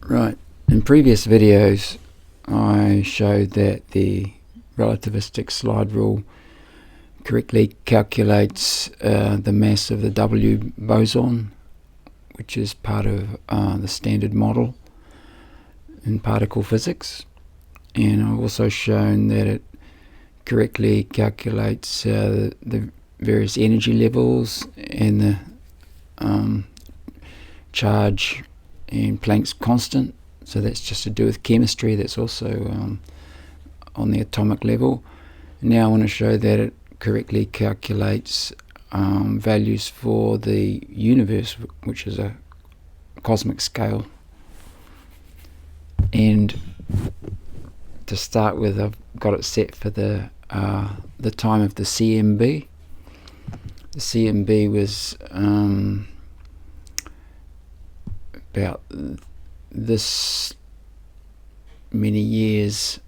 Right, in previous videos I showed that the relativistic slide rule correctly calculates the mass of the W boson, which is part of the standard model in particle physics, and I've also shown that it correctly calculates the various energy levels and the charge and Planck's constant. So that's just to do with chemistry. That's also on the atomic level. Now I want to show that it correctly calculates values for the universe, which is a cosmic scale. And to start with, I've got it set for the time of the CMB. The CMB was about this many years,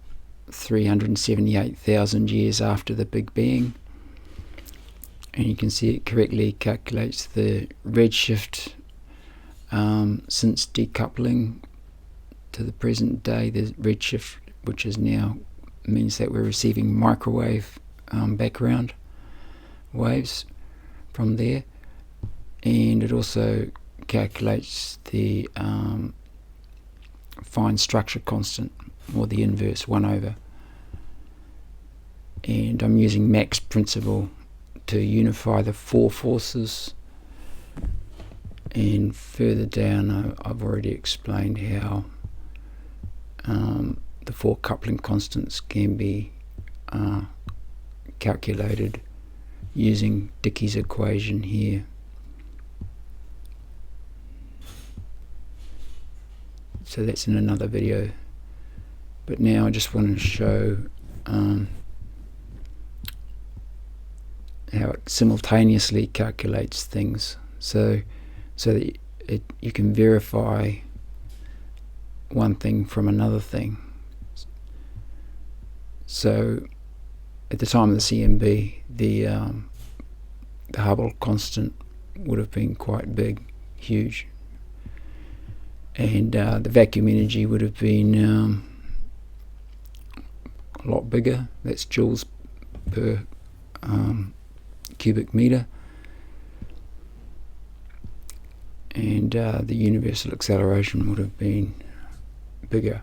378,000 years after the Big Bang, and you can see it correctly calculates the redshift since decoupling to the present day. The redshift, which is now means that we're receiving microwave background waves from there, and it also calculates the fine structure constant, or the inverse 1/. And I'm using Mach's principle to unify the four forces, and further down I've already explained how the four coupling constants can be calculated using Dicky's equation here. So that's in another video, but now I just want to show how it simultaneously calculates things, so that you can verify one thing from another thing. So at the time of the CMB, the Hubble constant would have been quite big, huge, and the vacuum energy would have been a lot bigger. That's joules per cubic meter, and the universal acceleration would have been bigger.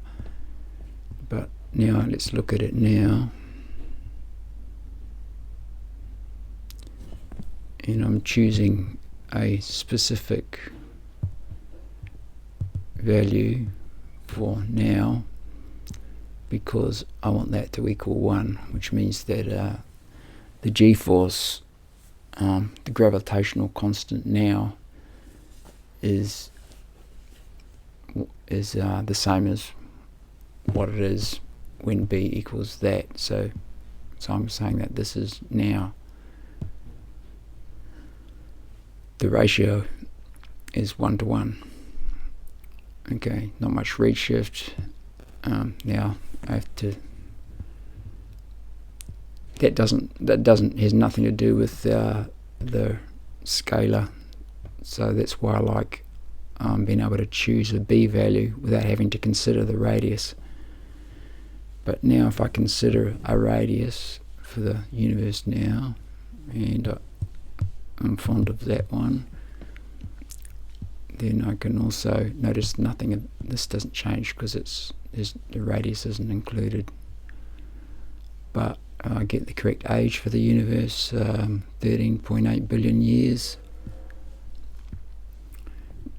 But now let's look at it now, and I'm choosing a specific value for now because I want that to equal 1, which means that the g-force, the gravitational constant now, is the same as what it is when b equals that. So I'm saying that this is now, the ratio is 1:1. Okay, not much redshift. Now I have to. That has nothing to do with the scalar. So that's why I like being able to choose a b value without having to consider the radius. But now if I consider a radius for the universe now, and I'm fond of that one, then I can also notice nothing of this doesn't change because the radius isn't included. But I get the correct age for the universe, 13.8 billion years.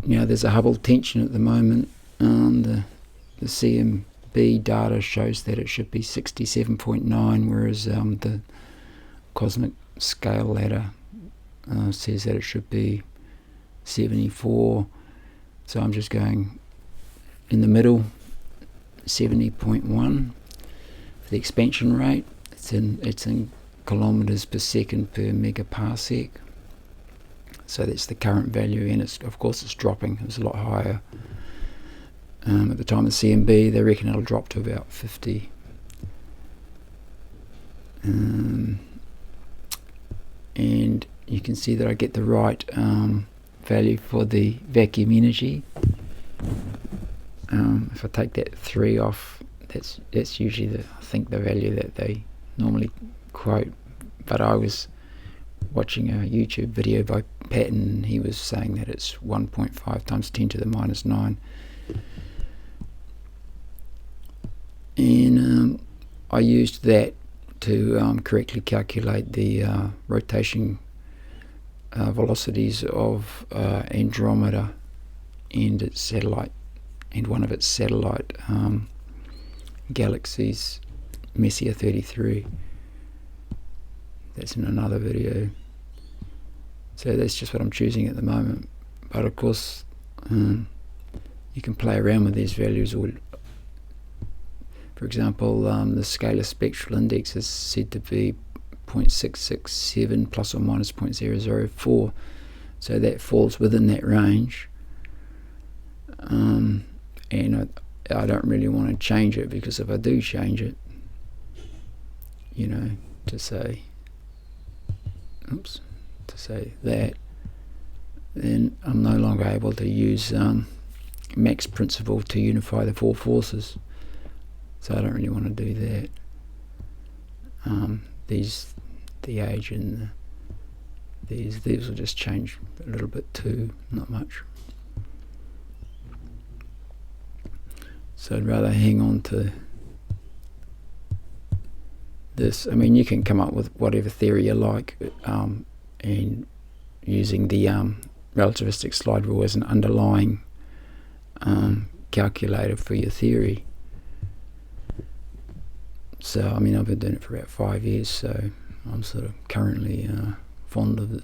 Now there's a Hubble tension at the moment. The CMB data shows that it should be 67.9, whereas the cosmic scale ladder says that it should be 74. So I'm just going in the middle, 70.1 for the expansion rate. It's in kilometers per second per megaparsec. So that's the current value, and of course it's dropping. It was a lot higher at the time of the CMB. They reckon it'll drop to about 50. And you can see that I get the right value for the vacuum energy. if I take that 3 off, that's usually I think the value that they normally quote. But I was watching a YouTube video by Patton, and he was saying that it's 1.5 times 10 to the minus 9. And I used that to correctly calculate the rotation velocities of Andromeda and its satellite, and one of its satellite galaxies, Messier 33. That's in another video. So that's just what I'm choosing at the moment. But of course, you can play around with these values. Or, for example, the scalar spectral index is said to be 0.667 plus or minus 0.004. So that falls within that range. And I don't really want to change it, because if I do change it, to say that, then I'm no longer able to use Mach's principle to unify the 4 forces. So I don't really want to do that. The age and these will just change a little bit too, not much. So I'd rather hang on to this. I mean, you can come up with whatever theory you like, and using the relativistic slide rule as an underlying calculator for your theory. So, I mean, I've been doing it for about 5 years, so I'm sort of currently fond of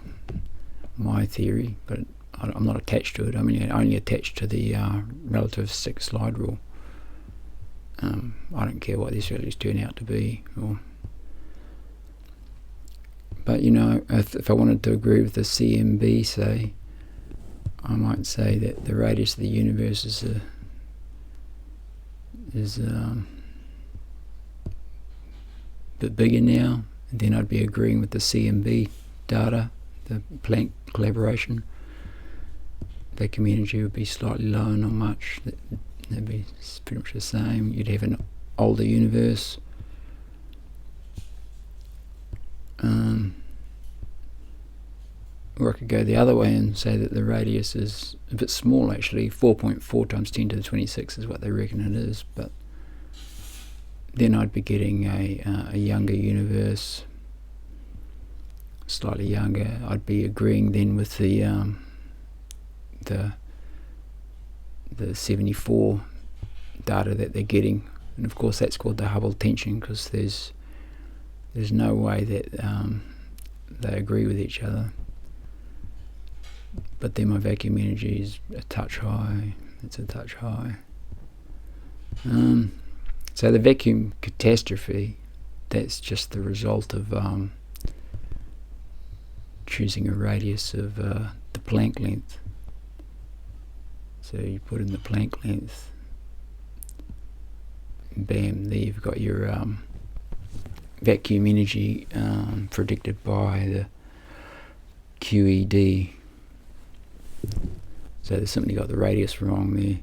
my theory, but I'm not attached to it. I mean, only attached to the relativistic slide rule. I don't care what these values turn out to be. But if I wanted to agree with the CMB, say, I might say that the radius of the universe is a bit bigger now, and then I'd be agreeing with the CMB data, the Planck collaboration. Vacuum energy would be slightly lower, not much. That'd be pretty much the same. You'd have an older universe. Or I could go the other way and say that the radius is a bit small, actually. 4.4 times 10 to the 26 is what they reckon it is, but then I'd be getting a younger universe, slightly younger. I'd be agreeing then with the 74 data that they're getting, and of course that's called the Hubble tension, because there's no way that they agree with each other. But then my vacuum energy is a touch high. It's a touch high. So the vacuum catastrophe, that's just the result of choosing a radius of the Planck length. So you put in the Planck length, bam, there you've got your vacuum energy predicted by the QED. So they simply got the radius wrong there.